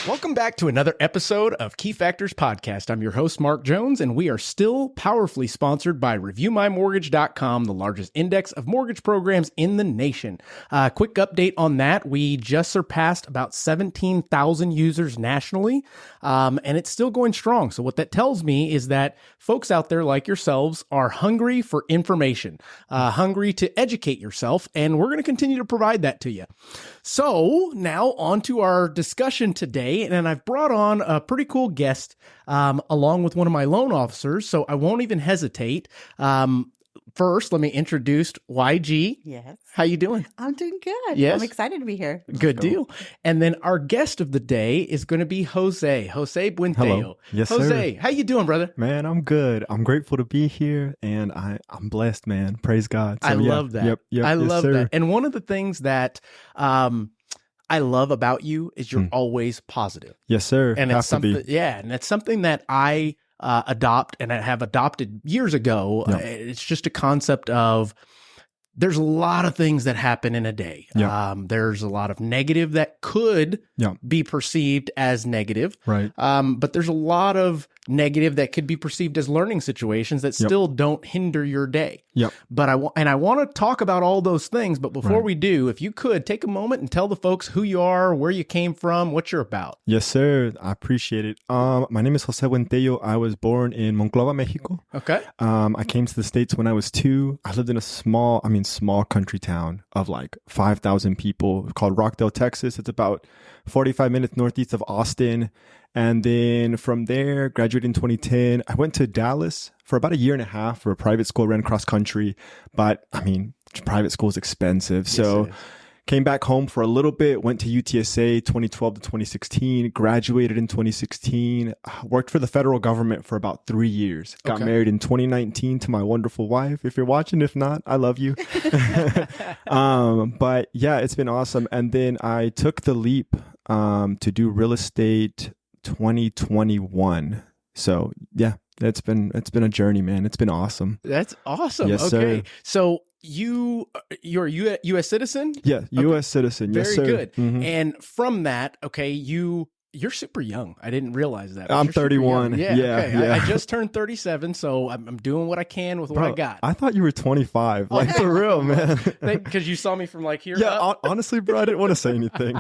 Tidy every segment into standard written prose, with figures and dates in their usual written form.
Welcome back to another episode of Key Factors Podcast. I'm your host, Mark Jones, and we are still powerfully sponsored by ReviewMyMortgage.com, the largest index of mortgage programs in the nation. Quick update on that. We just surpassed about 17,000 users nationally, and it's still going strong. So what that tells me is that folks out there like yourselves are hungry for information, hungry to educate yourself, and we're going to continue to provide that to you. So now on to our discussion today, and I've brought on a pretty cool guest along with one of my loan officers, so I won't even hesitate. First, let me introduce YG. Yes. How you doing? I'm doing good. Yes. I'm excited to be here. Good deal. And then our guest of the day is going to be Jose Buentello. Hello. Yes, Jose, sir. how you doing, brother? Man, I'm good. I'm grateful to be here, and I'm blessed, man. Praise God. I love that. Yep. I yes, love sir. that. And one of the things that I love about you is you're always positive. Yes, sir. And Have it's to something, be. yeah, and it's something that I adopt and I have adopted years ago. Yeah. It's just a concept of there's a lot of things that happen in a day. Yeah. There's a lot of negative that could Yeah. be perceived as negative. Right. But there's a lot of negative that could be perceived as learning situations that still don't hinder your day. Yep. But I want to talk about all those things. But before Right. we do, if you could take a moment and tell the folks who you are, where you came from, what you're about. Yes, sir. I appreciate it. My name is Jose Buentello. I was born in Monclova, Mexico. Okay. I came to the States when I was 2. I lived in a small country town of like 5,000 people called Rockdale, Texas. It's about 45 minutes northeast of Austin. And then from there, graduated in 2010. I went to Dallas for about a year and a half for a private school, ran cross country. But private school is expensive. So Yes, it is. Came back home for a little bit, went to UTSA 2012 to 2016, graduated in 2016, worked for the federal government for about 3 years. Got Okay. married in 2019 to my wonderful wife. If you're watching, if not, I love you. But yeah, it's been awesome. And then I took the leap to do real estate 2021. So yeah, it's been a journey, man. It's been awesome. That's awesome. Yes, okay. sir. So you're a U.S. citizen? Yeah, U.S. citizen. Yes, Very sir. good. Mhm. And from that, okay, you're super young. I didn't realize that. I'm You're super 31. young. Yeah, okay. yeah. I just turned 37, so I'm doing what I can with what I got. I thought you were 25. Like, for real, man. Because you saw me from like here Yeah, up? honestly, bro, I didn't want to say anything.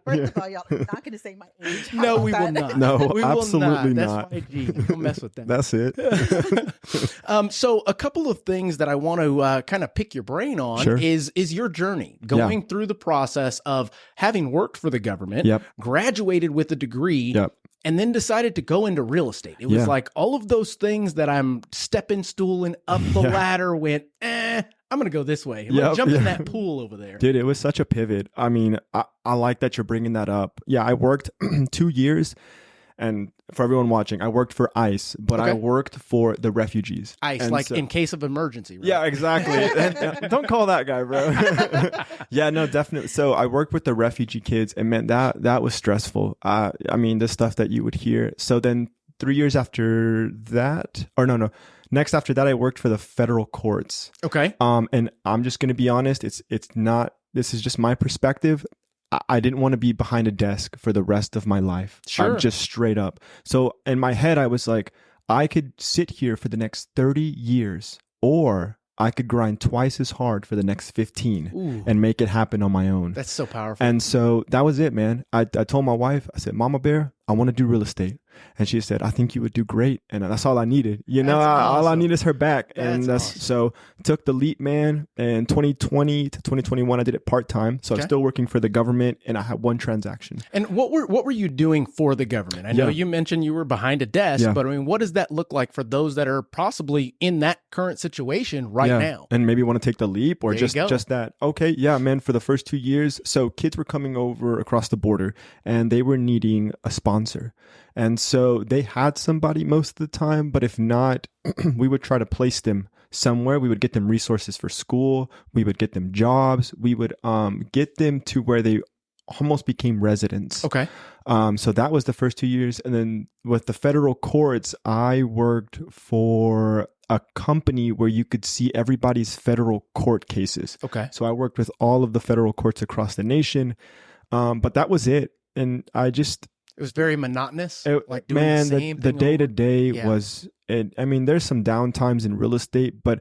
First of all, y'all are not going to say my age. How No, about we will that? not. No, we absolutely will not. That's YG. Don't mess with that. That's it. So a couple of things that I want to kind of pick your brain on Sure. is your journey going through the process of having worked for the government, Yep. graduated with a degree, Yep. and then decided to go into real estate. It was Yeah. like all of those things that I'm stepping stooling up the ladder went, I'm going to go this way. I'm going to Yep, jump in yeah. that pool over there. Dude, it was such a pivot. I mean, I like that you're bringing that up. Yeah, I worked 2 years. And for everyone watching, I worked for ICE, but I Okay. worked for the refugees. ICE, And like so- in case of emergency, right? Yeah, exactly. And don't call that guy, bro. Yeah, no, definitely. So I worked with the refugee kids, and man, that was stressful. I mean, the stuff that you would hear. So then 3 years after that, or no, next after that, I worked for the federal courts. Okay. And I'm just gonna be honest. It's not. This is just my perspective. I didn't want to be behind a desk for the rest of my life. Sure. I'm just straight up. So in my head, I was like, I could sit here for the next 30 years, or I could grind twice as hard for the next 15 Ooh. and make it happen on my own. That's so powerful. And so that was it, man. I told my wife, I said, Mama Bear, I want to do real estate. And she said, I think you would do great. And that's all I needed. You know, That's all I awesome. need is her back. And That's that's so took the leap, man. And 2020 to 2021, I did it part-time. So Okay. I'm still working for the government, and I had one transaction. And what were you doing for the government? I know Yeah. you mentioned you were behind a desk, Yeah. but I mean, what does that look like for those that are possibly in that current situation right Yeah. now? And maybe want to take the leap, or There you go. just that. Okay, yeah, man, for the first 2 years. So kids were coming over across the border, and they were needing a sponsor. And so they had somebody most of the time, but if not, we would try to place them somewhere. We would get them resources for school. We would get them jobs. We would get them to where they almost became residents. Okay. So that was the first 2 years. And then with the federal courts, I worked for a company where you could see everybody's federal court cases. Okay. So I worked with all of the federal courts across the nation. But that was it. And I just, It was very monotonous. Like doing man, the same the thing day to over. day Yeah. was. I mean, there's some down times in real estate, but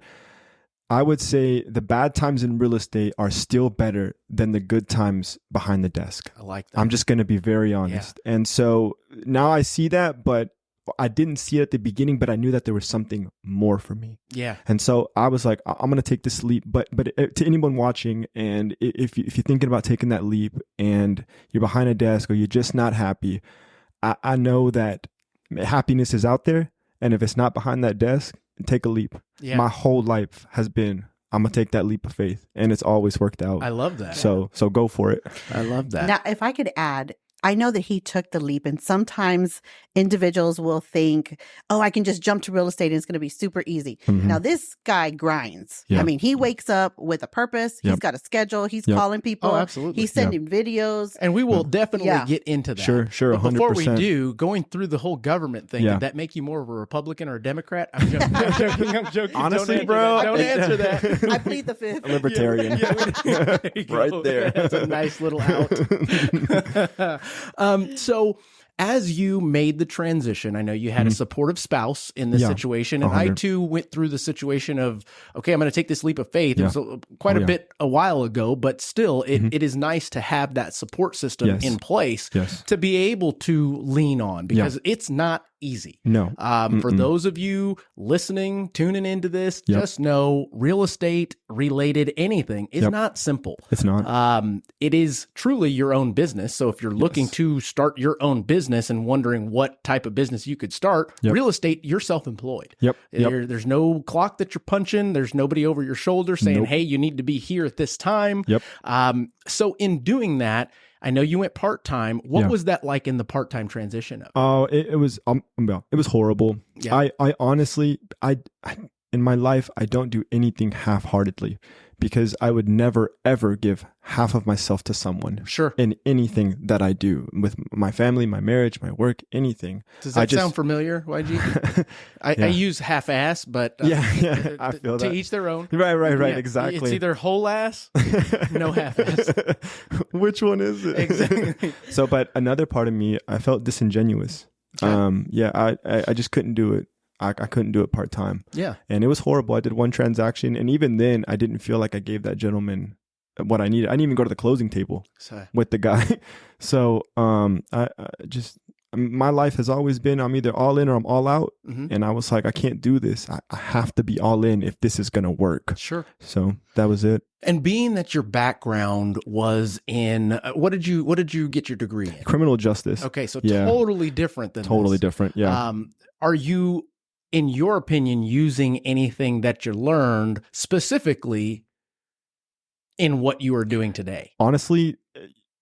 I would say the bad times in real estate are still better than the good times behind the desk. I like that. I'm just going to be very honest. And so now I see that, but I didn't see it at the beginning, but I knew that there was something more for me. Yeah. And so I was like, I'm going to take this leap. But to anyone watching, and if you're thinking about taking that leap and you're behind a desk or you're just not happy, I know that happiness is out there. And if it's not behind that desk, take a leap. Yeah. My whole life has been, I'm going to take that leap of faith. And it's always worked out. I love that. So go for it. I love that. Now, if I could add, I know that he took the leap, and sometimes individuals will think, oh, I can just jump to real estate and it's going to be super easy. Mhm. Now, this guy grinds. Yeah. I mean, he wakes up with a purpose. He's Yep. got a schedule. He's Yep. calling people. Oh, absolutely. He's sending videos. And we will definitely Yeah. get into that. Sure, But 100%. before we do, going through the whole government thing, Yeah. did that make you more of a Republican or a Democrat? I'm joking. I'm joking. I'm joking. Honestly, Don't bro, answer that. I plead the fifth. Libertarian. There you go. Right there. That's a nice little out. So as you made the transition, I know you had a supportive spouse in this Yeah, situation, and 100. I too went through the situation of, okay, I'm going to take this leap of faith. Yeah. It was quite Oh, a bit a while ago, but still, it is nice to have that support system Yes. in place Yes. to be able to lean on, because it's not easy. No. For those of you listening, tuning into this, Yep. just know real estate related anything is Yep. not simple. It's not. It is truly your own business. So if you're looking to start your own business and wondering what type of business you could start, Yep. real estate, you're self-employed. Yep. There's no clock that you're punching. There's nobody over your shoulder saying, Nope. hey, you need to be here at this time. Yep. So in doing that, I know you went part-time. What Yeah. was that like in the part-time transition of? Oh, it was it was horrible. Yeah. I honestly in my life I don't do anything half-heartedly, because I would never ever give half of myself to someone. Sure. In anything that I do, with my family, my marriage, my work, anything. Does that sound familiar, YG? I use half-ass, but Yeah, I feel to that. each their own. Right, Yeah, exactly. It's either whole ass, no half-ass. Which one is it? Exactly. So, but another part of me, I felt disingenuous. Okay. I just couldn't do it. I couldn't do it part-time. Yeah. And it was horrible. I did one transaction, and even then I didn't feel like I gave that gentleman what I needed. I didn't even go to the closing table So, with the guy. So I just, my life has always been, I'm either all in or I'm all out. mhm. And I was like, I can't do this. I have to be all in if this is going to work. Sure. So that was it. And being that your background was in, what did you get your degree in? Criminal justice. Okay. So Yeah. totally different than Totally this. different. Yeah. Are you, in your opinion, using anything that you learned specifically in what you are doing today? Honestly,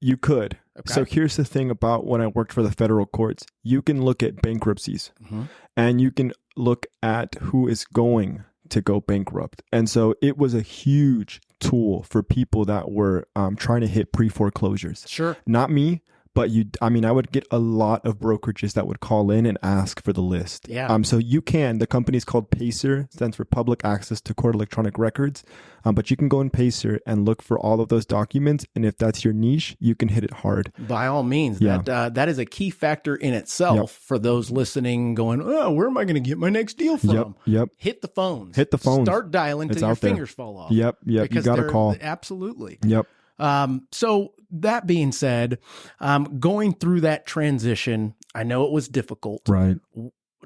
you could. Okay. So here's the thing about when I worked for the federal courts. You can look at bankruptcies Mhm. and you can look at who is going to go bankrupt. And so it was a huge tool for people that were trying to hit pre-foreclosures. Sure. Not me, but I would get a lot of brokerages that would call in and ask for the list. Yeah. So the company's called Pacer, stands for Public Access to Court Electronic Records. But you can go in Pacer and look for all of those documents. And if that's your niche, you can hit it hard. By all means, Yeah. that is a key factor in itself Yep. for those listening going, oh, where am I going to get my next deal from? Yep. Hit the phones. Hit the phones. Start dialing It's till your out there. fingers fall off. Yep. You Because got to they're- call. Absolutely. Yep. So that being said, going through that transition, I know it was difficult. Right.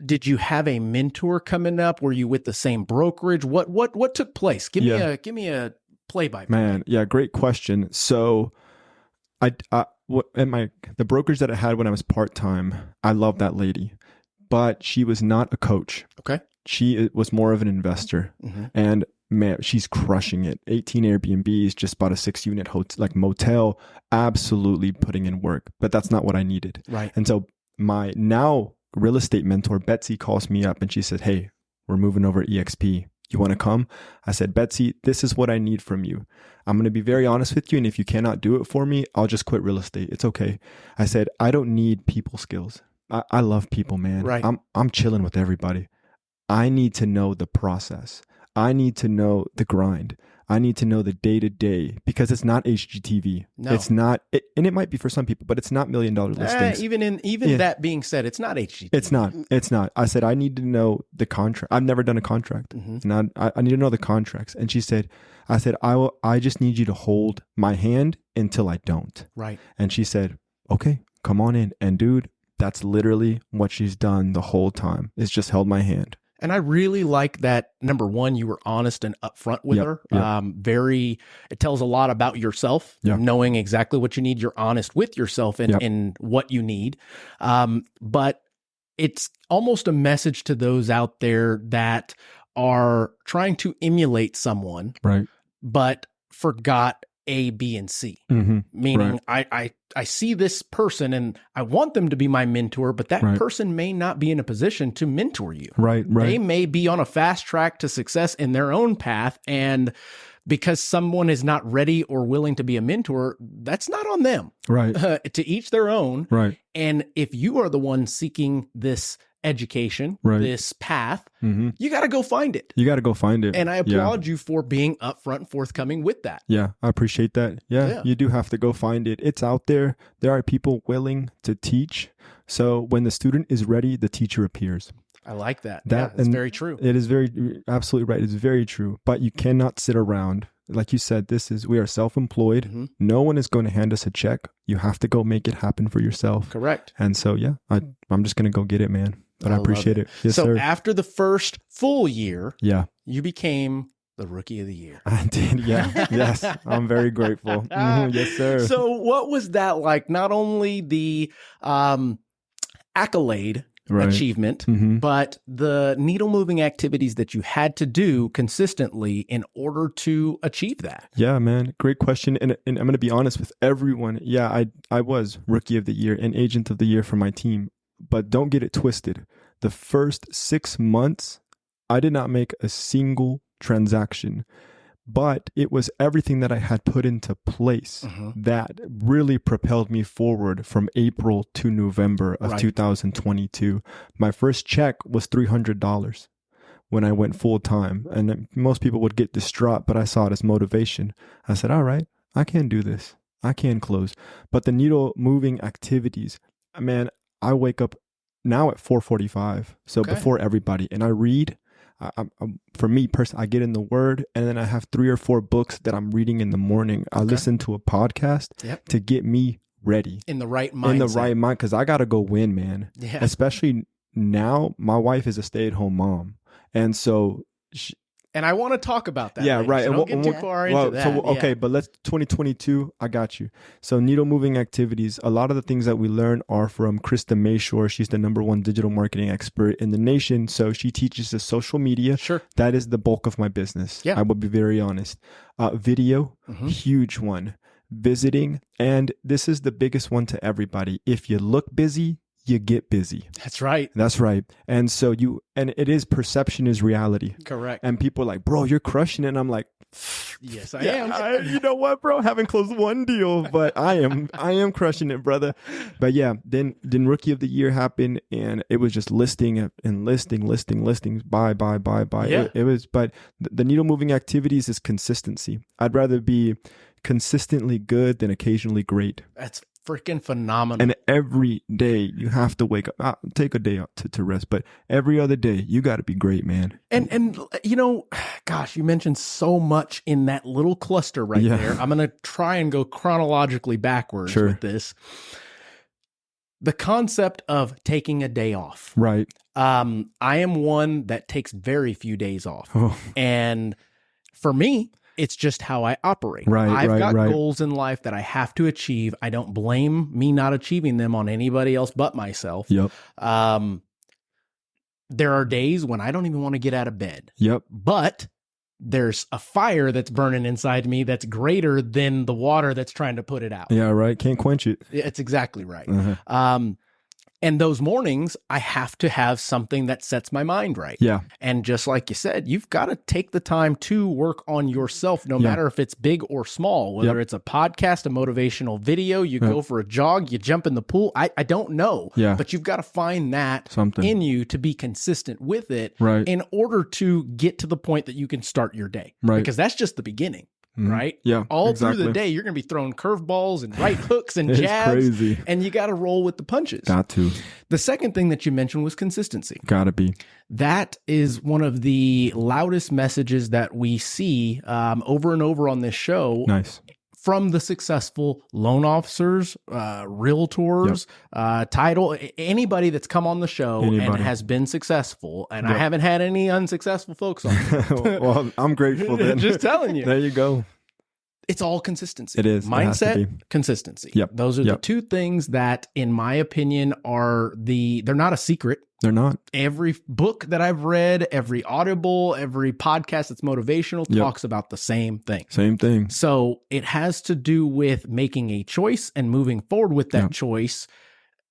Did you have a mentor coming up? Were you with the same brokerage? What took place? Give me a play by play. Man, yeah, great question. So, the brokerage that I had when I was part-time, I love that lady, but she was not a coach. Okay. She was more of an investor, Mhm. and man, she's crushing it. 18 Airbnbs, just bought a 6-unit hotel, motel, absolutely putting in work. But that's not what I needed. Right. And so my now real estate mentor, Betsy, calls me up and she said, hey, we're moving over to EXP. You want to come? I said, Betsy, this is what I need from you. I'm going to be very honest with you. And if you cannot do it for me, I'll just quit real estate. It's okay. I said, I don't need people skills. I love people, man. Right. I'm chilling with everybody. I need to know the process. I need to know the grind. I need to know the day to day, because it's not HGTV. No. It's not, and it might be for some people, but it's not $1 million listings. Even that being said, it's not HGTV. It's not. I said, I need to know the contract. I've never done a contract. And I need to know the contracts. And she said, I just need you to hold my hand until I don't. Right. And she said, okay, come on in. And dude, that's literally what she's done the whole time. It's just held my hand. And I really like that. Number one, you were honest and upfront with her. It tells a lot about yourself, knowing exactly what you need. You're honest with yourself and what you need. But it's almost a message to those out there that are trying to emulate someone, right, but forgot A, B, and C. Meaning I see this person and I want them to be my mentor, but that person may not be in a position to mentor you. Right. They may be on a fast track to success in their own path. And because someone is not ready or willing to be a mentor, that's not on them. Right. To each their own. Right. And if you are the one seeking this education, this path, you got to go find it. You got to go find it. And I applaud you for being upfront and forthcoming with that. Yeah, I appreciate that. Yeah, you do have to go find it. It's out there. There are people willing to teach. So when the student is ready, the teacher appears. I like that. That's very true. It is absolutely right. It's very true. But you cannot sit around. Like you said, we are self-employed. No one is going to hand us a check. You have to go make it happen for yourself. Correct. And so, I'm just going to go get it, man. But I appreciate it. Yes, so sir. after the first full year, you became the Rookie of the Year. I did. Yeah. Yes. I'm very grateful. Yes, sir. So what was that like? Not only the accolade achievement, but the needle moving activities that you had to do consistently in order to achieve that. Yeah, man. Great question. And I'm going to be honest with everyone. Yeah, I was Rookie of the Year and Agent of the Year for my team. But don't get it twisted. The first 6 months, I did not make a single transaction, but it was everything that I had put into place that really propelled me forward from April to November of 2022. My first check was $300 when I went full time. And most people would get distraught, but I saw it as motivation. I said, all right, I can do this. I can close. But the needle moving activities, man, I wake up now at 4:45, so before everybody, and I read. For me personally, I get in the Word, and then I have 3 or 4 books that I'm reading in the morning. I listen to a podcast to get me ready in the right mindset. In the right mind, because I gotta go win, man. Yeah. Especially now, my wife is a stay-at-home mom, and so. And I want to talk about that. Yeah, later, right. So don't get too far into that. Okay, but let's 2022. I got you. So needle moving activities. A lot of the things that we learn are from Krista Mayshore. She's the #1 digital marketing expert in the nation. So she teaches us social media. Sure. That is the bulk of my business. Yeah. I will be very honest. Video, huge one. Visiting, and this is the biggest one to everybody. If you look busy, you get busy. That's right. That's right. And so it is perception is reality. Correct. And people are like, bro, you're crushing it. And I'm like, yes, I am. You know what, bro? I haven't closed one deal, but I am crushing it, brother. But yeah, then Rookie of the Year happened, and it was just listing and listings, buy. Yeah. It was, but the needle moving activities is consistency. I'd rather be consistently good than occasionally great. That's freaking phenomenal. And every day you have to wake up, take a day out to rest, but every other day you got to be great, man. And you know, gosh, you mentioned so much in that little cluster right there. I'm going to try and go chronologically backwards with this. The concept of taking a day off. Right. I am one that takes very few days off. And for me, it's just how I operate. I've got goals in life that I have to achieve. I don't blame me not achieving them on anybody else but myself. Yep. There are days when I don't even want to get out of bed. Yep. But there's a fire that's burning inside me that's greater than the water that's trying to put it out. Yeah, right. Can't quench it. It's exactly right. And those mornings, I have to have something that sets my mind right. Yeah. And just like you said, you've got to take the time to work on yourself, no matter if it's big or small, whether it's a podcast, a motivational video, you go for a jog, you jump in the pool. I don't know. Yeah. But you've got to find that Something in you to be consistent with it Right. in order to get to the point that you can start your day. Right. Because that's just the beginning. Right? Yeah. All exactly. through the day, you're going to be throwing curveballs and right hooks and It's jabs. crazy. And you got to roll with the punches. Got to. The second thing that you mentioned was consistency. Gotta be. That is one of the loudest messages that we see over and over on this show. Nice. From the successful loan officers, realtors, title, anybody that's come on the show and has been successful. And I haven't had any unsuccessful folks on. Well, I'm grateful then. Just telling you. There you go. It's all consistency. It is. Mindset, consistency. Yep. Those are the two things that, in my opinion, they're not a secret. They're not. Every book that I've read, every Audible, every podcast that's motivational talks about the same thing. Same thing. So it has to do with making a choice and moving forward with that choice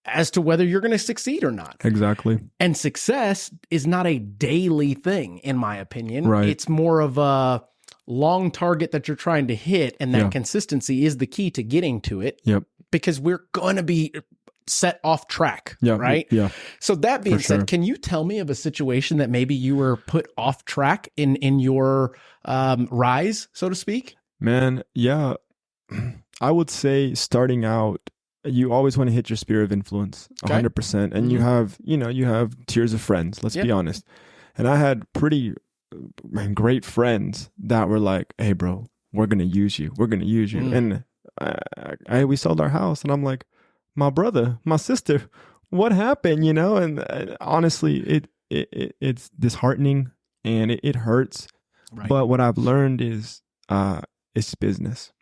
as to whether you're going to succeed or not. Exactly. And success is not a daily thing, in my opinion. Right. It's more of a long target that you're trying to hit, and that consistency is the key to getting to it. Yep. Because we're going to be set off track, right? Yeah. So that being said, can you tell me of a situation that maybe you were put off track in your rise, so to speak? Man, yeah. I would say starting out, you always want to hit your sphere of influence 100%. And you have tiers of friends, let's be honest. And I had pretty great friends that were like, hey, bro, we're going to use you. We're going to use you. And we sold our house and I'm like, my brother, my sister, what happened? And honestly, it's disheartening and it hurts. Right. But what I've learned is it's business.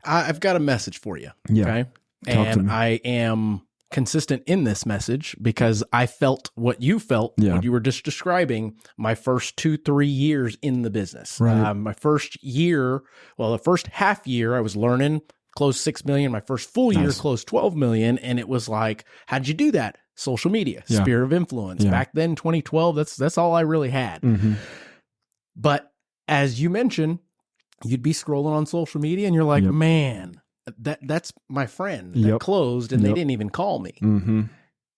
I've got a message for you. Yeah. Okay. And I am consistent in this message because I felt what you felt when you were just describing my first 2-3 years in the business. Right. My first year, the first half year I was learning, closed 6 million. My first full year closed 12 million. And it was like, how'd you do that? Social media, sphere of influence. Yeah. Back then, 2012, that's all I really had. Mm-hmm. But as you mentioned, you'd be scrolling on social media and you're like, man, that's my friend that closed and they didn't even call me. Mm-hmm.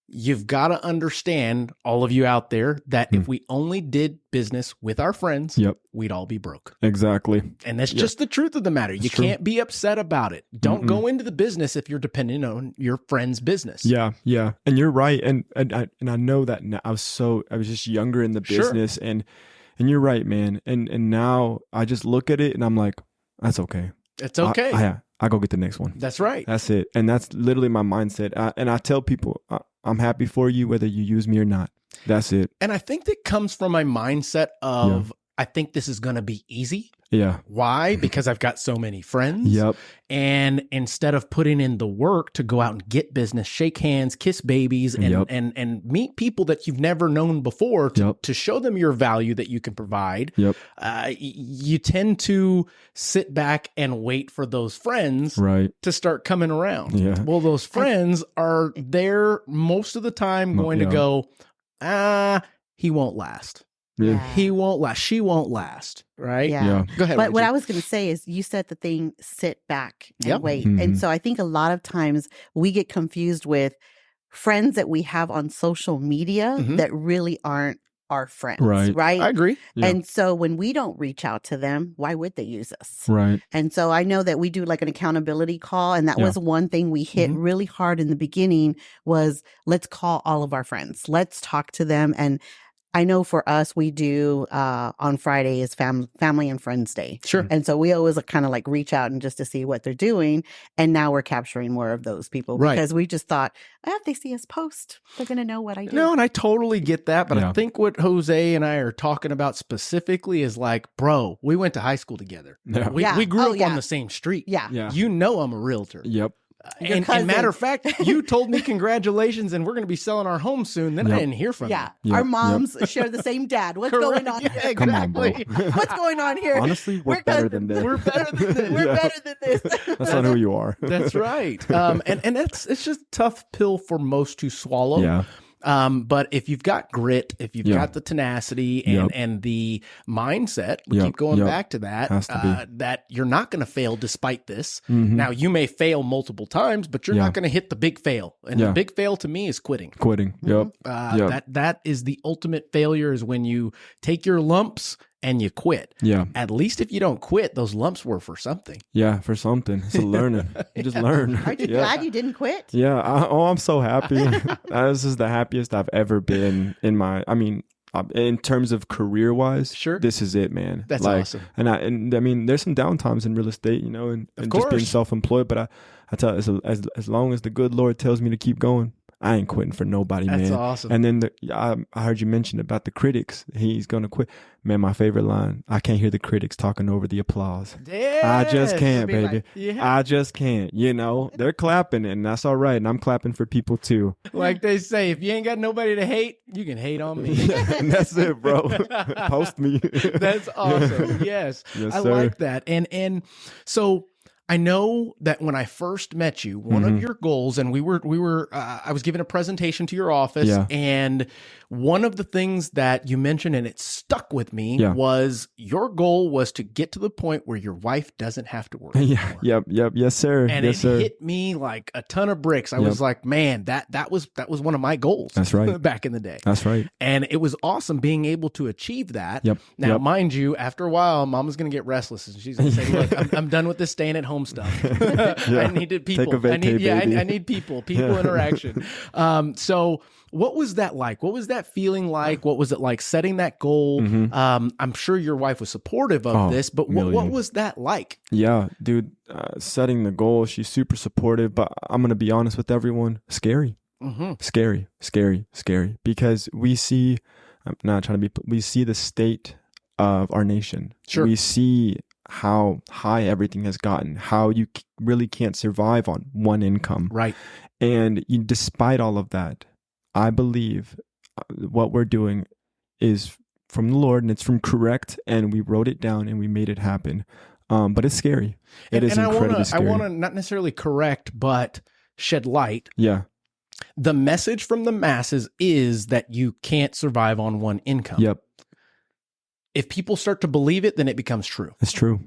You've got to understand, all of you out there, that if we only did business with our friends, we'd all be broke. Exactly. And that's just the truth of the matter. You can't be upset about it. Don't go into the business if you're dependent on your friend's business. Yeah, yeah. And you're right. And I know that now. I was just younger in the business and you're right, man. And now I just look at it and I'm like, that's okay. It's okay. I go get the next one. That's right. That's it. And that's literally my mindset. And I tell people, I'm happy for you, whether you use me or not. That's it. And I think that comes from my mindset of, I think this is going to be easy. Yeah. Why? Because I've got so many friends. Yep. And instead of putting in the work to go out and get business, shake hands, kiss babies, and meet people that you've never known before to show them your value that you can provide, you tend to sit back and wait for those friends to start coming around. Yeah. Well, those friends are there most of the time going to go, he won't last. Yeah. He won't last. She won't last. Right? Yeah. Go ahead. But what I was going to say is you said the thing, sit back and wait. Mm-hmm. And so I think a lot of times we get confused with friends that we have on social media that really aren't our friends. Right? I agree. Yeah. And so when we don't reach out to them, why would they use us? Right. And so I know that we do like an accountability call. And that was one thing we hit really hard in the beginning was let's call all of our friends. Let's talk to them. And I know for us, we do on Friday is Family and Friends Day. Sure. And so we always kind of like reach out and just to see what they're doing. And now we're capturing more of those people because we just thought, if they see us post, they're going to know what I do. No, and I totally get that. But I think what Jose and I are talking about specifically is like, bro, we went to high school together. Yeah. We grew up on the same street. Yeah. You know I'm a realtor. Yep. And matter of fact, you told me congratulations and we're going to be selling our home soon. Then I didn't hear from you. Our moms share the same dad. What's going on? Yeah, exactly. Come on, bro. What's going on here? Honestly, we're better than this. We're better than this. We're better than this. That's not who you are. That's right. And it's just a tough pill for most to swallow. Yeah. But if you've got grit, if you've got the tenacity and the mindset, we keep going back to that, that you're not going to fail despite this. Now, you may fail multiple times, but you're not going to hit the big fail. And the big fail to me is quitting. That is the ultimate failure, is when you take your lumps and you quit. Yeah. At least if you don't quit, those lumps were for something. Yeah, for something. It's a learning. You just learn. Aren't you glad you didn't quit? Yeah. I'm so happy. This is the happiest I've ever been in terms of career wise. Sure. This is it, man. That's awesome. And I mean, there's some downtimes in real estate, and just being self-employed. But I tell you, as long as the good Lord tells me to keep going, I ain't quitting for nobody, man. That's awesome. And then I heard you mention about the critics. He's going to quit. Man, my favorite line, I can't hear the critics talking over the applause. Yes. I just can't, baby. Like, I just can't. They're clapping, and that's all right. And I'm clapping for people too. Like they say, if you ain't got nobody to hate, you can hate on me. And that's it, bro. Post me. That's awesome. Yes, yes, I sir. like that. And so I know that when I first met you, one of your goals, and we were I was giving a presentation to your office, and one of the things that you mentioned, and it stuck with me, was your goal was to get to the point where your wife doesn't have to work anymore. Yep. Yes, sir. And yes, it hit me like a ton of bricks. I was like, man, that was one of my goals. That's right. Back in the day. That's right. And it was awesome being able to achieve that. Yep. Now, mind you, after a while, Mama's going to get restless, and she's going to say, look, I'm done with this staying at home stuff. I needed people. Take a vacay, I need people interaction. So what was that like? What was that feeling like? What was it like setting that goal? I'm sure your wife was supportive of this, but what was that like? Yeah, dude, setting the goal, she's super supportive, but I'm going to be honest with everyone, scary. Scary. Because we see, we see the state of our nation. Sure. We see how high everything has gotten, how you really can't survive on one income. Right. And despite all of that, I believe what we're doing is from the Lord, and it's from correct, and we wrote it down and we made it happen. But it's scary. It is incredibly scary. I want to not necessarily correct, but shed light. Yeah. The message from the masses is that you can't survive on one income. Yep. If people start to believe it, then it becomes true. It's true.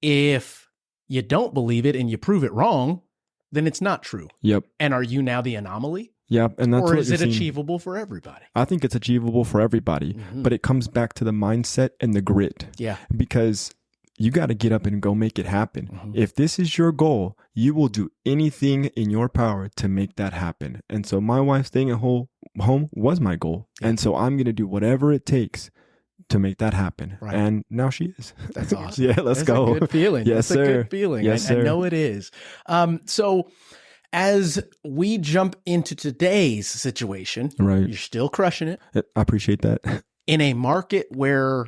If you don't believe it and you prove it wrong, then it's not true. Yep. And are you now the anomaly? Yep. And that's or is it achievable for everybody? I think it's achievable for everybody, but it comes back to the mindset and the grit. Yeah. Because you got to get up and go make it happen. If this is your goal, you will do anything in your power to make that happen. And so my wife staying at home was my goal. And so I'm going to do whatever it takes to make that happen. Right. And now she is. That's awesome. Yeah, let's go. That's a good feeling. Yes, That's sir. a good feeling. Yes, sir. I know it is. So as we jump into today's situation, right, you're still crushing it. I appreciate that. In a market where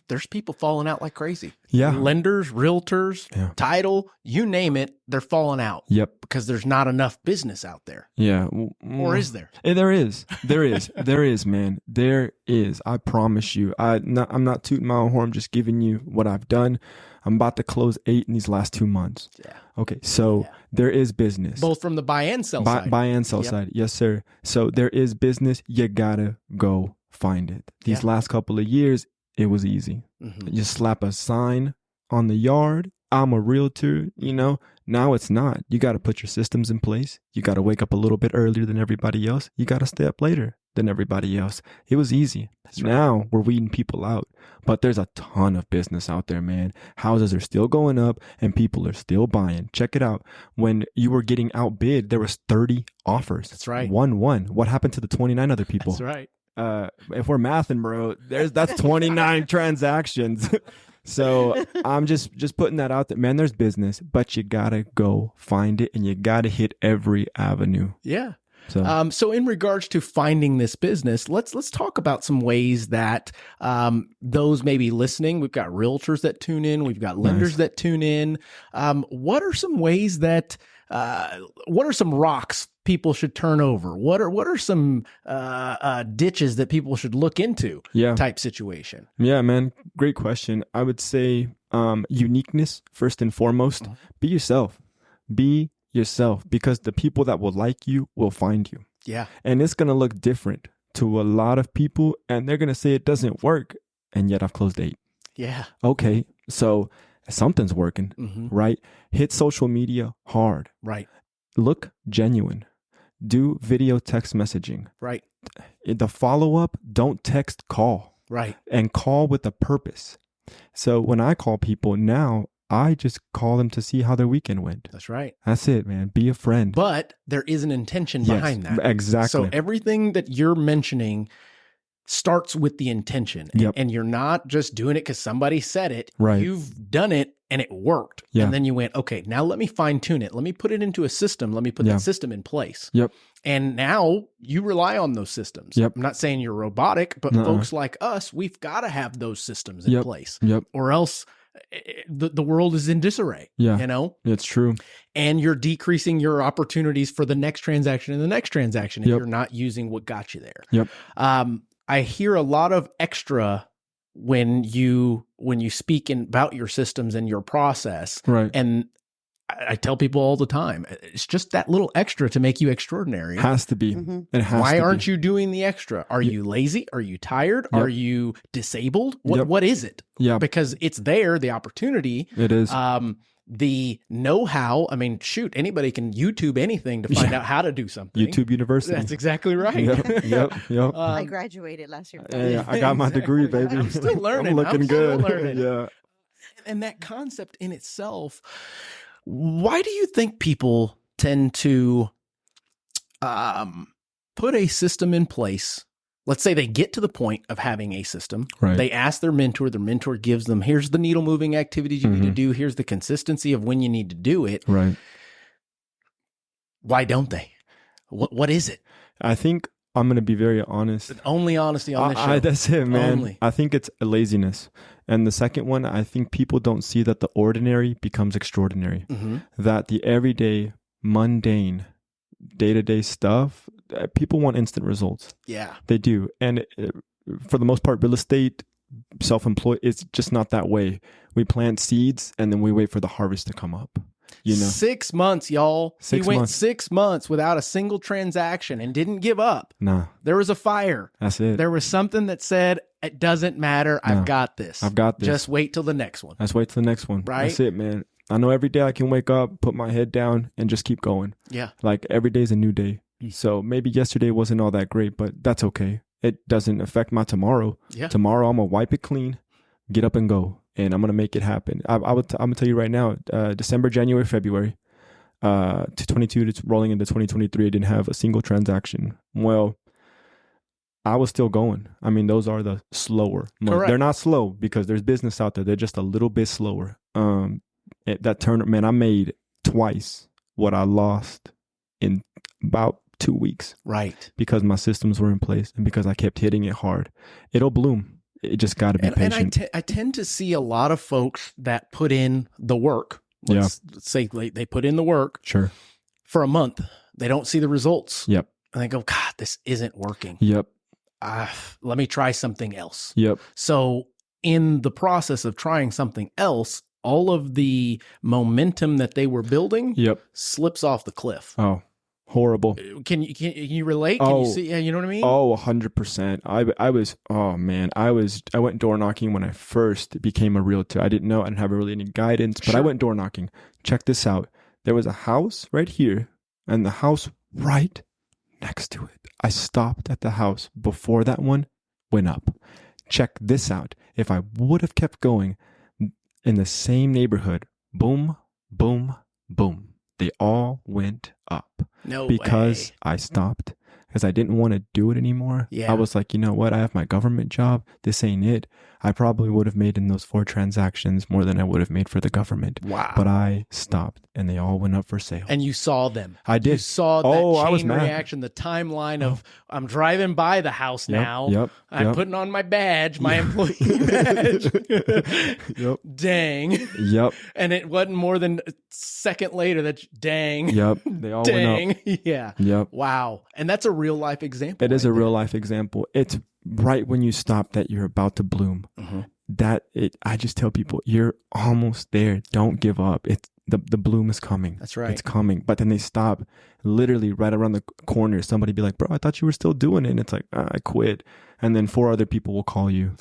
there's people falling out like crazy. Yeah. Lenders, realtors, title, you name it, they're falling out. Yep. Because there's not enough business out there. Yeah. Or is there? There is. There is, man. There is. I promise you. I'm not tooting my own horn. I'm just giving you what I've done. I'm about to close 8 in these last 2 months. Yeah. Okay. So there is business. Both from the buy and sell side. Buy and sell side. Yes, sir. So there is business. You gotta go find it. These last couple of years, it was easy. You slap a sign on the yard. I'm a realtor, Now it's not. You got to put your systems in place. You got to wake up a little bit earlier than everybody else. You got to stay up later than everybody else. It was easy. That's right. Now we're weeding people out. But there's a ton of business out there, man. Houses are still going up and people are still buying. Check it out. When you were getting outbid, there was 30 offers. That's right. 1-1. What happened to the 29 other people? That's right. If we're mathing, bro, that's 29 transactions. So I'm just putting that out there, man. There's business, but you gotta go find it, and you gotta hit every avenue. Yeah. So in regards to finding this business, let's talk about some ways that those may be listening. We've got realtors that tune in. We've got lenders that tune in. What are some ways that what are some rocks people should turn over? What are some ditches that people should look into? Type situation. Yeah, man. Great question. I would say uniqueness first and foremost. Be yourself. Be yourself, because the people that will like you will find you. Yeah. And it's going to look different to a lot of people, and they're going to say it doesn't work, and yet I've closed 8. Yeah. Okay. So something's working, right? Hit social media hard. Right. Look genuine. Do video text messaging. Right. The follow-up, don't text, call. Right. And call with a purpose. So when I call people now, I just call them to see how their weekend went. That's right. That's it, man. Be a friend. But there is an intention behind that. Exactly. So everything that you're mentioning starts with the intention. And you're not just doing it because somebody said it. Right. You've done it and it worked. Yeah. And then you went, okay, now let me fine tune it. Let me put it into a system. Let me put that system in place. Yep. And now you rely on those systems. Yep. I'm not saying you're robotic, but folks like us, we've got to have those systems in place. Yep. Or else the world is in disarray. Yeah. You know? It's true. And you're decreasing your opportunities for the next transaction and the next transaction if you're not using what got you there. Yep. I hear a lot of extra when you speak about your systems and your process. Right. And I tell people all the time, it's just that little extra to make you extraordinary. Has to be. It has Why to aren't be. you doing the extra? Are you lazy? Are you tired? Are you disabled? What is it? Yeah. Because it's there, the opportunity. It is. The know-how, I mean, shoot, anybody can YouTube anything to find out how to do something. YouTube University. That's exactly right. Yep. I graduated last year. Yeah, I got my degree, baby. I'm still learning. I'm looking good. Learning. Yeah. And that concept in itself, why do you think people tend to put a system in place? Let's say they get to the point of having a system. Right. They ask their mentor gives them, here's the needle moving activities you need to do. Here's the consistency of when you need to do it. Right. Why don't they? What is it? I think I'm going to be very honest. Only honesty on this show. That's it, man. Only. I think it's laziness. And the second one, I think people don't see that the ordinary becomes extraordinary. That the everyday, mundane, day-to-day stuff, people want instant results. Yeah. They do. And for the most part, real estate, self-employed, it's just not that way. We plant seeds and then we wait for the harvest to come up. You know, 6 months, y'all. 6 he went months. 6 months without a single transaction and didn't give up. Nah. There was a fire. That's it. There was something that said, it doesn't matter. I've got this. I've got this. Just wait till the next one. Let's wait till the next one. Right? That's it, man. I know every day I can wake up, put my head down, and just keep going. Yeah. Like every day is a new day. So maybe yesterday wasn't all that great, but that's okay. It doesn't affect my tomorrow. Yeah. Tomorrow I'm going to wipe it clean, get up and go, and I'm going to make it happen. I'm going to tell you right now, December, January, February, to 22 to rolling into 2023, I didn't have a single transaction. Well, I was still going. I mean, those are the slower months. Correct. They're not slow because there's business out there. They're just a little bit slower. That turn, man, I made twice what I lost in about 2 weeks. Right. Because my systems were in place and because I kept hitting it hard. It'll bloom. It just got to be patient. And I tend to see a lot of folks that put in the work. Let's say they put in the work. Sure. For a month. They don't see the results. Yep. And they go, God, this isn't working. Yep. Let me try something else. Yep. So in the process of trying something else, all of the momentum that they were building slips off the cliff. Oh, horrible. Can you relate? Can you see? You know what I mean? Oh, 100%. I went door knocking when I first became a realtor. I didn't know. I didn't have really any guidance, but I went door knocking. Check this out. There was a house right here and the house right next to it. I stopped at the house before that one went up. Check this out. If I would have kept going in the same neighborhood, boom, boom, boom, they all went up. No because way. I stopped because I didn't want to do it anymore. Yeah. I was like, you know what? I have my government job. This ain't it. I probably would have made in those 4 transactions more than I would have made for the government. Wow. But I stopped and they all went up for sale. And you saw them. I did. You saw that I was chain mad. reaction, the timeline of I'm driving by the house now. I'm putting on my badge, my employee badge. Dang. Yep. And it wasn't more than a second later that dang. Yep. They all went up. Yeah. Yep. Wow. And that's a real life example. It is a real life example. It's right when you stop that you're about to bloom. I just tell people you're almost there. Don't give up. It's the bloom is coming. That's right. It's coming. But then they stop literally right around the corner. Somebody be like, bro, I thought you were still doing it. And it's like, I quit. And then 4 other people will call you.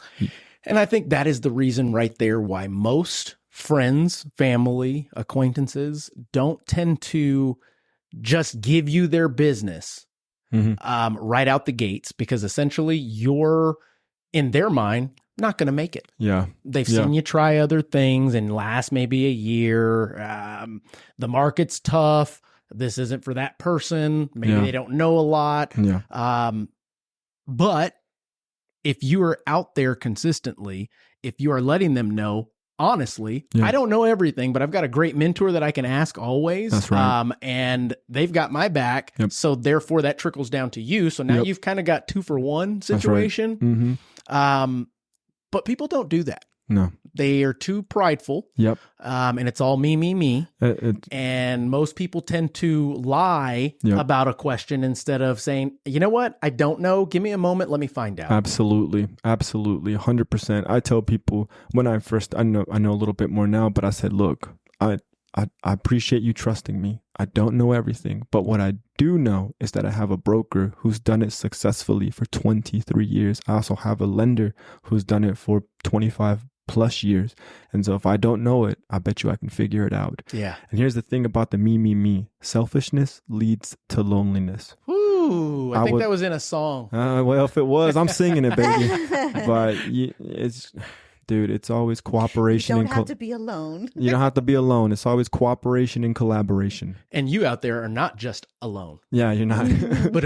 And I think that is the reason right there why most friends, family, acquaintances don't tend to just give you their business right out the gates, because essentially you're, in their mind, not going to make it. Yeah. They've seen you try other things and last maybe a year. The market's tough. This isn't for that person. Maybe they don't know a lot. Yeah. But if you are out there consistently, if you are letting them know, honestly, I don't know everything, but I've got a great mentor that I can ask always. That's right. And they've got my back. Yep. So therefore that trickles down to you. So now you've kind of got 2-for-1 situation. But people don't do that. No. They are too prideful. Yep. And it's all me. And most people tend to lie about a question instead of saying, you know what? I don't know. Give me a moment. Let me find out. Absolutely. 100%. I tell people when I know a little bit more now, but I said, look, I appreciate you trusting me. I don't know everything, but what I do know is that I have a broker who's done it successfully for 23 years. I also have a lender who's done it for 25 plus years. And so if I don't know it, I bet you I can figure it out. Yeah. And here's the thing about the me. Selfishness leads to loneliness. Ooh, I think that was in a song. Well, if it was, I'm singing it, baby. But dude, it's always cooperation. You don't have to be alone. You don't have to be alone. It's always cooperation and collaboration. And you out there are not just alone. Yeah, you're not. But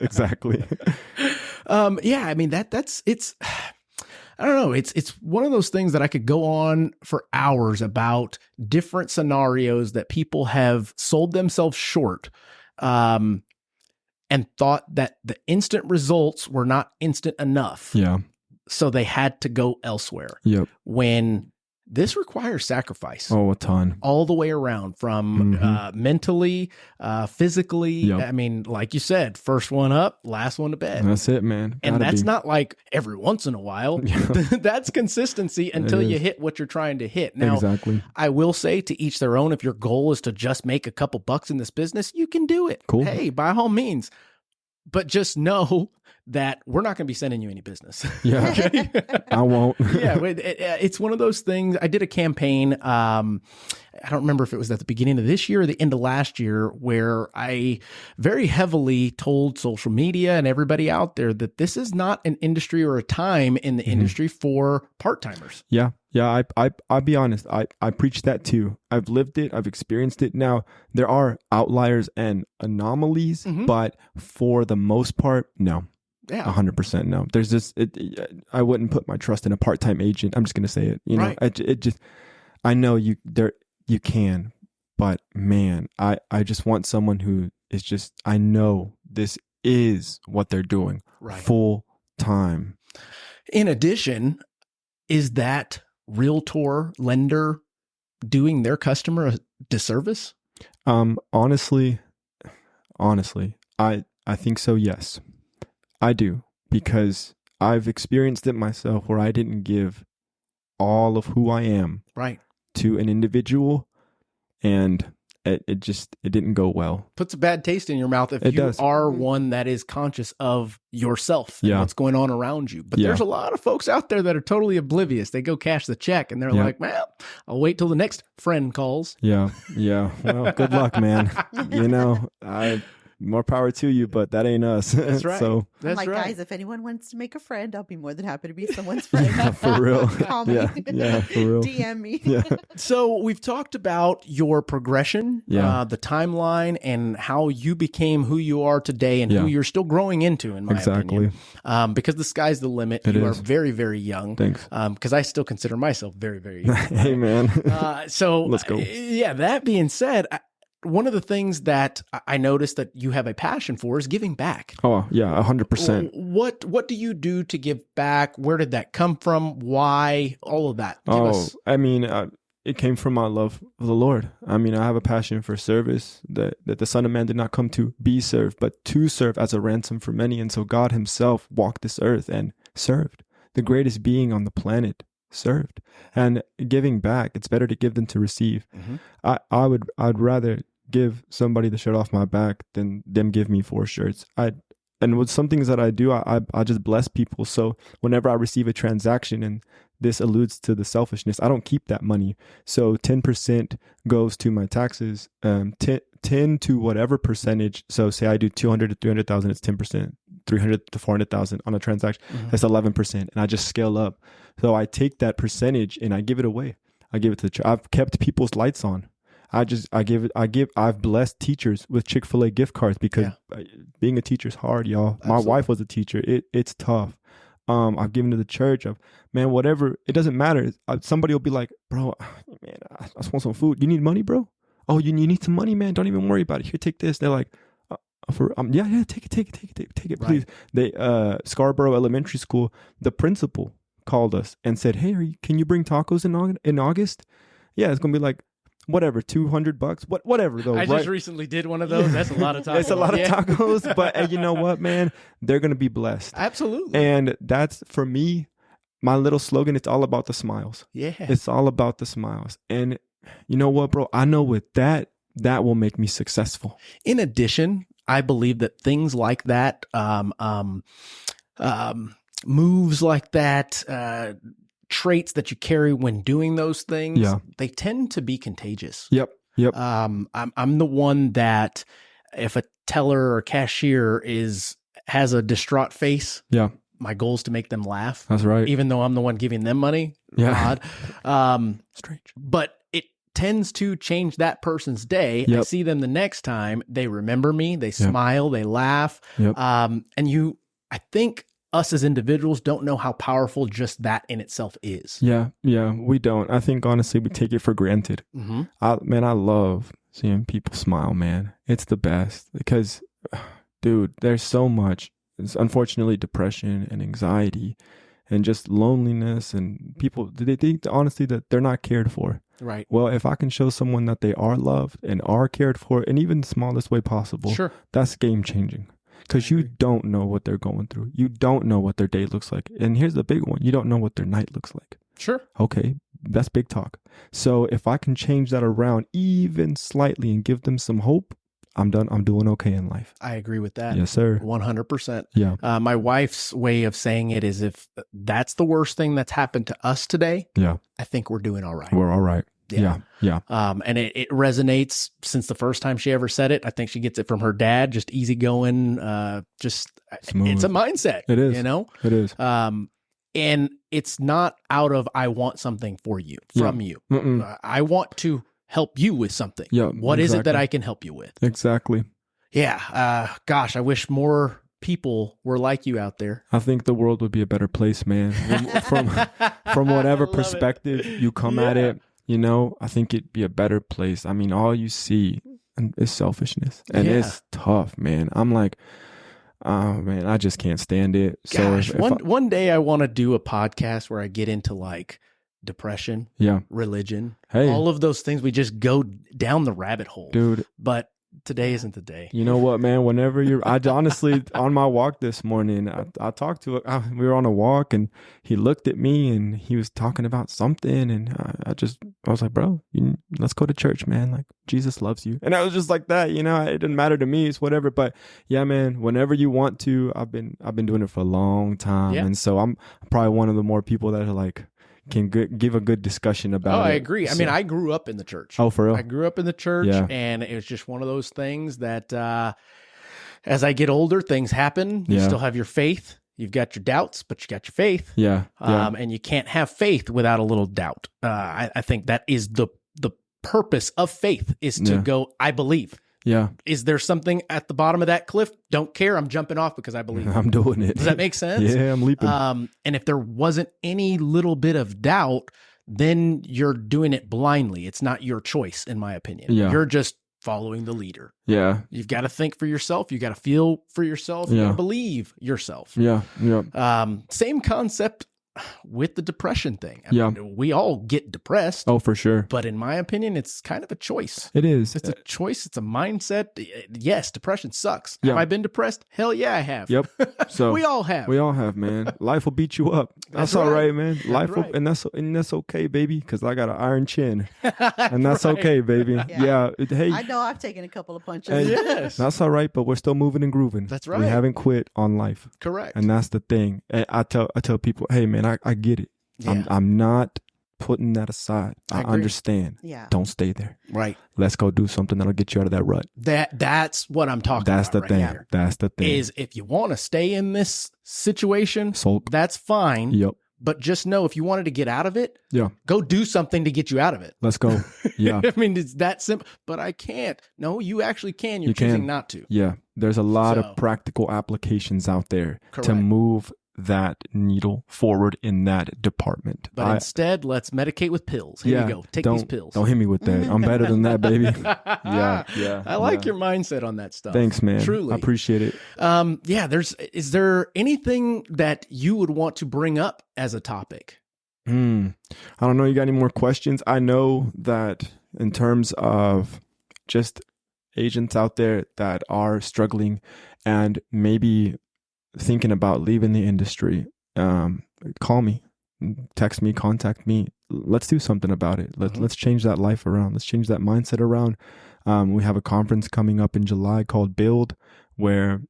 exactly. Yeah, I mean it's I don't know. It's one of those things that I could go on for hours about different scenarios that people have sold themselves short, and thought that the instant results were not instant enough. Yeah. So they had to go elsewhere. Yep. When this requires sacrifice. Oh, a ton. All the way around, from mentally, physically. Yep. I mean, like you said, first one up, last one to bed. That's it, man. And that's not like every once in a while. That's consistency until you hit what you're trying to hit. Now, exactly. I will say, to each their own. If your goal is to just make a couple bucks in this business, you can do it. Cool. Hey, by all means. But just know that we're not going to be sending you any business. Yeah. Okay? I won't. Yeah. It's one of those things. I did a campaign. I don't remember if it was at the beginning of this year or the end of last year, where I very heavily told social media and everybody out there that this is not an industry or a time in the industry for part-timers. Yeah. Yeah. I'll be honest. I preach that too. I've lived it. I've experienced it. Now, there are outliers and anomalies, but for the most part, no. Yeah. 100% no. There's just, I wouldn't put my trust in a part-time agent. I'm just going to say it. You know, I know you can, but man, I just want someone who is just, I know this is what they're doing full time. In addition, is that realtor, lender doing their customer a disservice? Honestly, I think so. Yes, I do, because I've experienced it myself where I didn't give all of who I am to an individual, and it didn't go well. Puts a bad taste in your mouth if you are one that is conscious of yourself and what's going on around you. But there's a lot of folks out there that are totally oblivious. They go cash the check and they're like, well, I'll wait till the next friend calls. Yeah. Well, good luck, man. You know, more power to you, but that ain't us. That's right. So I'm like, right. guys, if anyone wants to make a friend, I'll be more than happy to be someone's friend. for real. Call me. Yeah, for real. DM me. Yeah. So we've talked about your progression, the timeline, and how you became who you are today and who you're still growing into, in my opinion. Because the sky's the limit. You are very, very young. Thanks. Because I still consider myself very, very young. Hey, man. So let's go. Yeah, that being said, one of the things that I noticed that you have a passion for is giving back. Oh, yeah, 100%. What do you do to give back? Where did that come from? Why? All of that. I mean, it came from my love of the Lord. I mean, I have a passion for service, that the Son of Man did not come to be served, but to serve as a ransom for many. And so God himself walked this earth and served. The greatest being on the planet served. And giving back, it's better to give than to receive. Mm-hmm. I'd rather give somebody the shirt off my back than them give me 4 shirts. And with some things that I do, I just bless people. So whenever I receive a transaction, and this alludes to the selfishness, I don't keep that money. So 10% goes to my taxes, 10 to whatever percentage. So say I do 200 to 300,000, it's 10%, 300 to 400,000 on a transaction. Mm-hmm. That's 11%. And I just scale up. So I take that percentage and I give it away. I give it to the church. I've kept people's lights on. I've blessed teachers with Chick-fil-A gift cards because being a teacher is hard, y'all. Absolutely. My wife was a teacher. It's tough. I've given to the church. Whatever. It doesn't matter. Somebody will be like, bro, man, I just want some food. You need money, bro? Oh, you need some money, man? Don't even worry about it. Here, take this. They're like, take it, please. They Scarborough Elementary School, the principal called us and said, hey, can you bring tacos in August? Yeah, it's gonna be like, whatever, $200, whatever though. I just recently did one of those. That's a lot of tacos. It's a lot of tacos, but you know what, man? They're going to be blessed. Absolutely. And that's, for me, my little slogan. It's all about the smiles. Yeah. It's all about the smiles. And you know what, bro? I know with that will make me successful. In addition, I believe that things like that, moves like that, traits that you carry when doing those things, they tend to be contagious. Yep. I'm the one that if a teller or cashier has a distraught face, my goal is to make them laugh. That's right. Even though I'm the one giving them money. Yeah. Odd. Strange. But it tends to change that person's day. I see them the next time, they remember me, they smile, they laugh. And I think us as individuals don't know how powerful just that in itself is. Yeah, we don't. I think honestly we take it for granted. Mm-hmm. I love seeing people smile, man. It's the best because, dude, there's so much. It's unfortunately depression and anxiety and just loneliness, and people, they think honestly that they're not cared for. Right. Well, if I can show someone that they are loved and are cared for in even the smallest way possible, that's game changing. Because you don't know what they're going through. You don't know what their day looks like. And here's the big one. You don't know what their night looks like. Sure. Okay. That's big talk. So if I can change that around even slightly and give them some hope, I'm done. I'm doing okay in life. I agree with that. Yes, sir. 100%. Yeah. My wife's way of saying it is, if that's the worst thing that's happened to us today, I think we're doing all right. We're all right. Yeah. And it resonates since the first time she ever said it. I think she gets it from her dad, just easygoing, just smooth. It's a mindset. It is. You know? It is. And it's not out of, I want something for you, from you. I want to help you with something. Yeah. What is it that I can help you with? Exactly. Yeah. Gosh, I wish more people were like you out there. I think the world would be a better place, man. From whatever perspective you come at it. You know, I think it'd be a better place. I mean, all you see is selfishness. And it's tough, man. I'm like, oh, man, I just can't stand it. Gosh, so one day I want to do a podcast where I get into like depression, religion, all of those things. We just go down the rabbit hole. Dude. But today isn't the day. You know what, man? Whenever I honestly, on my walk this morning, I talked to we were on a walk and he looked at me and he was talking about something. And I was like, bro, let's go to church, man. Like, Jesus loves you. And I was just like that, you know, it didn't matter to me. It's whatever. But yeah, man, whenever you want to, I've been doing it for a long time. Yeah. And so I'm probably one of the more people that are like, can give a good discussion about it. I agree. I mean, I grew up in the church. Oh, for real? I grew up in the church, and it was just one of those things that As I get older, things happen. You still have your faith. You've got your doubts, but you got your faith. Yeah. And you can't have faith without a little doubt. I think that is the purpose of faith, is to go, I believe. Yeah. Is there something at the bottom of that cliff? Don't care. I'm jumping off because I believe. I'm doing it. Does that make sense? Yeah, I'm leaping. And if there wasn't any little bit of doubt, then you're doing it blindly. It's not your choice, in my opinion. Yeah. You're just following the leader. Yeah. You've got to think for yourself. You got to feel for yourself. You got to believe yourself. Yeah. Yeah. Same concept with the depression thing. I mean, we all get depressed. Oh, for sure. But in my opinion, it's kind of a choice. It is. It's a choice. It's a mindset. Yes, depression sucks. Yeah. Have I been depressed? Hell yeah, I have. Yep. So we all have. We all have, man. Life will beat you up. That's all right, man. Life will, and that's okay, baby, because I got an iron chin, and that's okay, baby. Yeah. Hey, I know I've taken a couple of punches. Yes. That's all right, but we're still moving and grooving. That's right. We haven't quit on life. Correct. And that's the thing. And I tell people, hey, man, I get it. Yeah. I'm not putting that aside. I understand. Yeah. Don't stay there. Right. Let's go do something that'll get you out of that rut. That's what I'm talking That's about. the thing. Here. That's the thing. Is if you want to stay in this situation, Sulk. that's fine. Yep. But just know, if you wanted to get out of it, Yeah. go do something to get you out of it. Let's go. Yeah. I mean, it's that simple. But I can't. No, you actually can. You're You choosing can. not to. Yeah. There's a lot So- of practical applications out there to Correct. move that needle forward in that department. But instead, let's medicate with pills. Here you go. Take these pills. Don't hit me with that. I'm better than that, baby. Yeah. I like your mindset on that stuff. Thanks, man. Truly. I appreciate it. Is there anything that you would want to bring up as a topic? I don't know. You got any more questions? I know that in terms of just agents out there that are struggling and maybe thinking about leaving the industry, call me, text me, contact me. Let's do something about it. Let's change that life around. Let's change that mindset around. We have a conference coming up in July called Build, where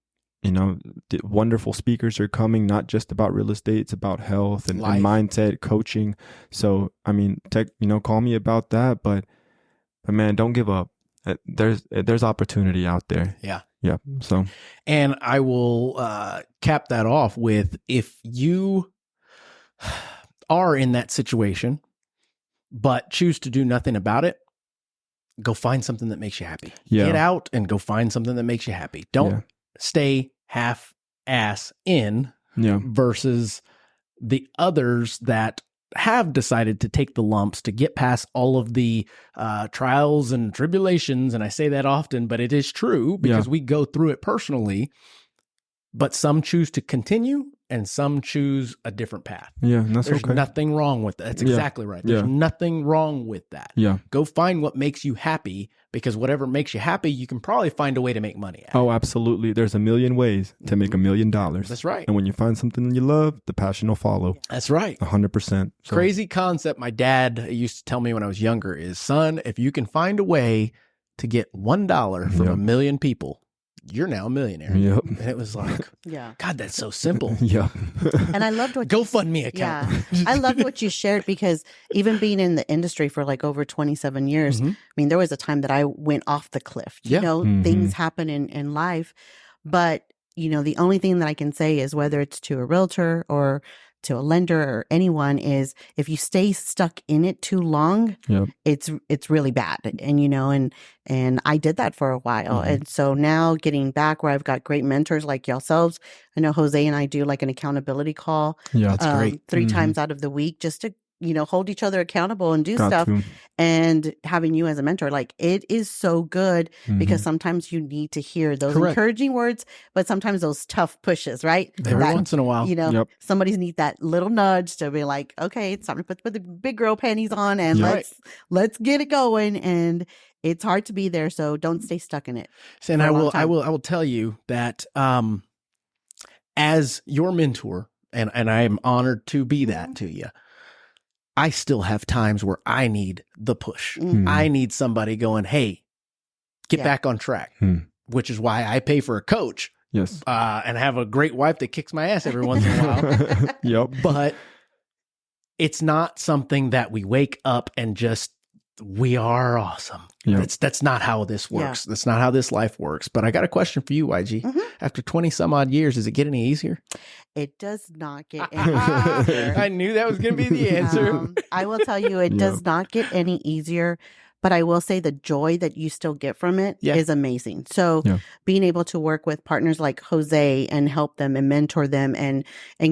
wonderful speakers are coming, not just about real estate. It's about health and mindset, coaching. So, I mean, call me about that, but man, don't give up. There's opportunity out there. Yeah. Yeah. So, and I will cap that off with, if you are in that situation, but choose to do nothing about it, go find something that makes you happy. Yeah. Get out and go find something that makes you happy. Don't stay half-ass in versus the others that have decided to take the lumps to get past all of the trials and tribulations. And I say that often, but it is true because we go through it personally. But some choose to continue and some choose a different path. Yeah, and that's There's okay. nothing wrong with that. That's exactly right. There's nothing wrong with that. Yeah. Go find what makes you happy, because whatever makes you happy, you can probably find a way to make money at. Oh, absolutely. There's a million ways to make $1 million. That's right. And when you find something you love, the passion will follow. That's right. 100%. So, Crazy concept my dad used to tell me when I was younger is, son, if you can find a way to get $1 from 1 million people, you're now a millionaire. Yep. And it was like, God, that's so simple. Yeah. And I loved what GoFundMe account. Yeah. I loved what you shared, because even being in the industry for like over 27 years, I mean, there was a time that I went off the cliff. You know, things happen in life. But, the only thing that I can say is, whether it's to a realtor or to a lender or anyone, is if you stay stuck in it too long, it's really bad. And and I did that for a while. And so now getting back where I've got great mentors like yourselves, I know Jose and I do like an accountability call. Yeah, that's great. 3 times out of the week, just to hold each other accountable and do stuff. And having you as a mentor, like, it is so good, because sometimes you need to hear those encouraging words, but sometimes those tough pushes, right? Every once in a while. Somebody's need that little nudge to be like, okay, it's time to put the big girl panties on and let's get it going. And it's hard to be there, so don't stay stuck in it. And I will tell you that as your mentor, and I am honored to be that to you, I still have times where I need the push. I need somebody going, hey, get back on track, which is why I pay for a coach. Yes. And have a great wife that kicks my ass every once in a while. But it's not something that we wake up and just we are awesome. Yeah. That's not how this works. Yeah. That's not how this life works. But I got a question for you, YG. After 20 some odd years, does it get any easier? It does not get any easier. I knew that was going to be the answer. I will tell you, it does not get any easier. But I will say the joy that you still get from it is amazing. So being able to work with partners like Jose and help them and mentor them and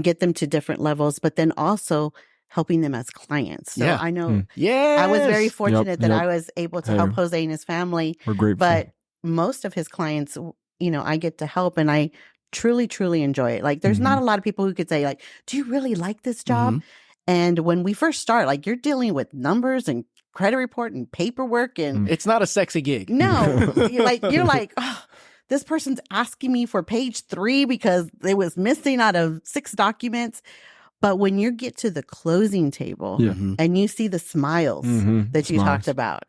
get them to different levels, but then also helping them as clients. So I know I was very fortunate that I was able to help Jose and his family. We're grateful. But most of his clients, you know, I get to help, and I truly, truly enjoy it. Like there's not a lot of people who could say like, do you really like this job? And when we first start, like you're dealing with numbers and credit report and paperwork, and it's not a sexy gig. No, you're like, oh, this person's asking me for page 3 because it was missing out of 6 documents. But when you get to the closing table and you see the smiles that you talked about,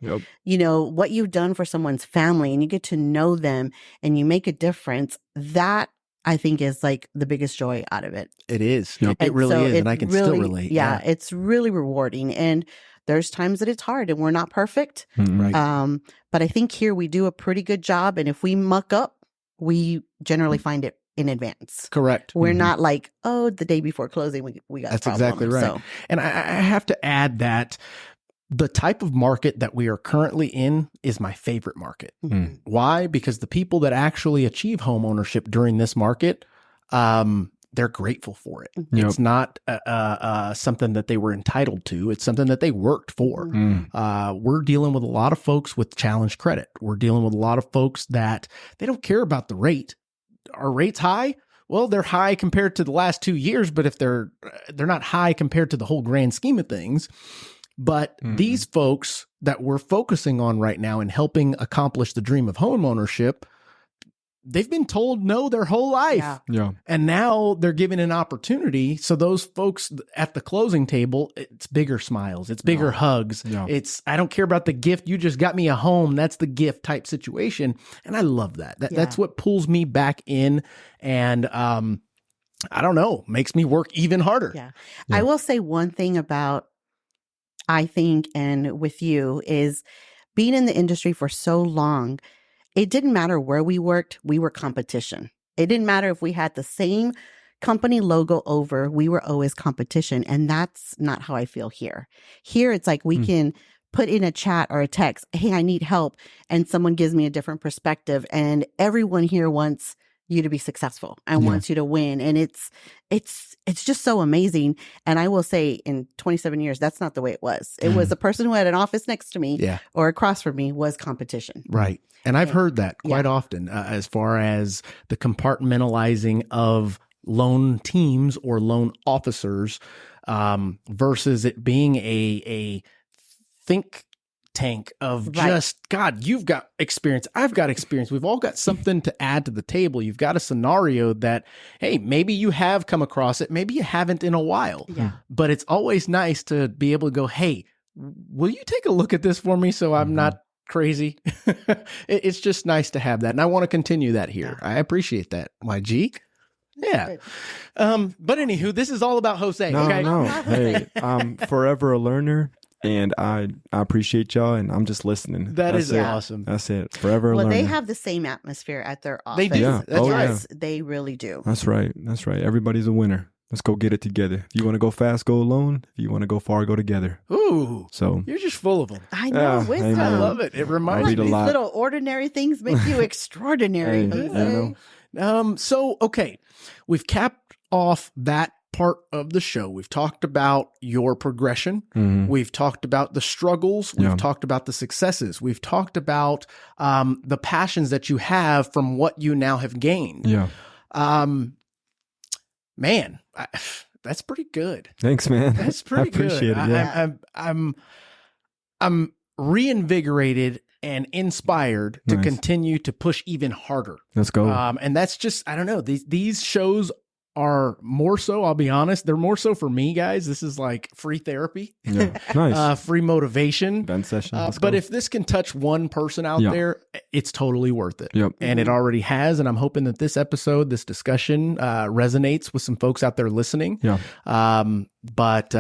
you know, what you've done for someone's family, and you get to know them and you make a difference, that I think is like the biggest joy out of it. It is. It really is. And I can still relate. Yeah, it's really rewarding. And there's times that it's hard and we're not perfect. Right. But I think here we do a pretty good job. And if we muck up, we generally find it in advance. Correct. We're not like, oh, the day before closing, we got That's a problem. exactly right. So. And I have to add that the type of market that we are currently in is my favorite market. Why? Because the people that actually achieve home ownership during this market, they're grateful for it. It's not something that they were entitled to. It's something that they worked for. We're dealing with a lot of folks with challenged credit. We're dealing with a lot of folks that they don't care about the rate. Are rates high? Well, they're high compared to the last 2 years, but if they're not high compared to the whole grand scheme of things. But these folks that we're focusing on right now and helping accomplish the dream of home ownership, they've been told no their whole life. And now they're given an opportunity. So those folks at the closing table, it's bigger smiles. It's bigger hugs. It's, I don't care about the gift. You just got me a home. That's the gift type situation. And I love that. That's what pulls me back in. And, I don't know, makes me work even harder. I will say one thing about, I think, and with you is being in the industry for so long, it didn't matter where we worked, we were competition. It didn't matter if we had the same company logo over, we were always competition. And that's not how I feel here. Here, it's like we can put in a chat or a text, hey, I need help. And someone gives me a different perspective. And everyone here wants you to be successful and wants you to win. And it's just so amazing. And I will say in 27 years, that's not the way it was. It was the person who had an office next to me or across from me was competition. Right. And I've heard that quite often as far as the compartmentalizing of loan teams or loan officers versus it being a think tank of just, God, you've got experience. I've got experience. We've all got something to add to the table. You've got a scenario that, hey, maybe you have come across it. Maybe you haven't in a while. But it's always nice to be able to go, hey, will you take a look at this for me so I'm not crazy? It's just nice to have that. And I want to continue that here. I appreciate that, YG. Yeah. But anywho, this is all about Jose. No. Hey, I'm forever a learner. And I appreciate y'all, and I'm just listening. That's awesome. That's it. Forever learning. Well, they have the same atmosphere at their office. They do. Yeah. Yes, they really do. That's right. Everybody's a winner. Let's go get it together. If you want to go fast, go alone. If you want to go far, go together. Ooh. So you're just full of them. I know. Wisdom. I love it. It reminds me. These little ordinary things make you extraordinary. So, okay. We've capped off that part of the show. We've talked about your progression. We've talked about the struggles. We've talked about the successes. We've talked about the passions that you have from what you now have gained. Man, that's pretty good. Thanks, man. That's pretty good. I appreciate it. Yeah. I'm reinvigorated and inspired to continue to push even harder. Let's go. And that's just, I don't know, these shows are more so, I'll be honest, they're more so for me, guys. This is like free therapy, nice, free motivation, event session. But if this can touch one person out there, it's totally worth it. And it already has. And I'm hoping that this episode, this discussion resonates with some folks out there listening. But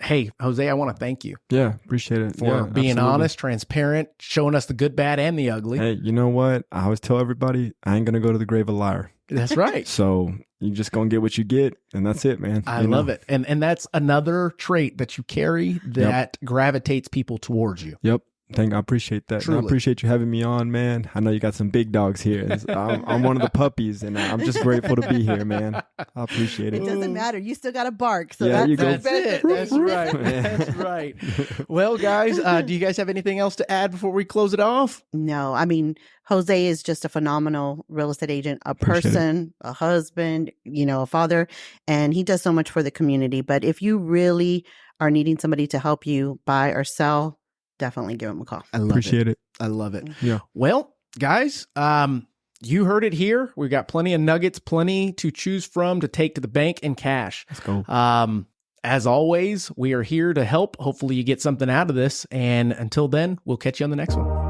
hey, Jose, I want to thank you. Yeah, appreciate it. For being honest, transparent, showing us the good, bad, and the ugly. Hey, you know what? I always tell everybody, I ain't going to go to the grave a liar. That's right. So you just going to get what you get, and that's it, man. I love it. And that's another trait that you carry that gravitates people towards you. Yep. I appreciate that. I appreciate you having me on, man. I know you got some big dogs here. I'm one of the puppies, and I'm just grateful to be here, man. I appreciate it. It doesn't matter. You still got to bark. So yeah, that's it. That's right. That's right. Well, guys, do you guys have anything else to add before we close it off? No. I mean, Jose is just a phenomenal real estate agent, a person, a husband, a father, and he does so much for the community. But if you really are needing somebody to help you buy or sell, definitely give him a call. I appreciate it. I love it. Yeah. Well, guys, you heard it here. We've got plenty of nuggets, plenty to choose from to take to the bank in cash. Let's go. As always, we are here to help. Hopefully you get something out of this. And until then, we'll catch you on the next one.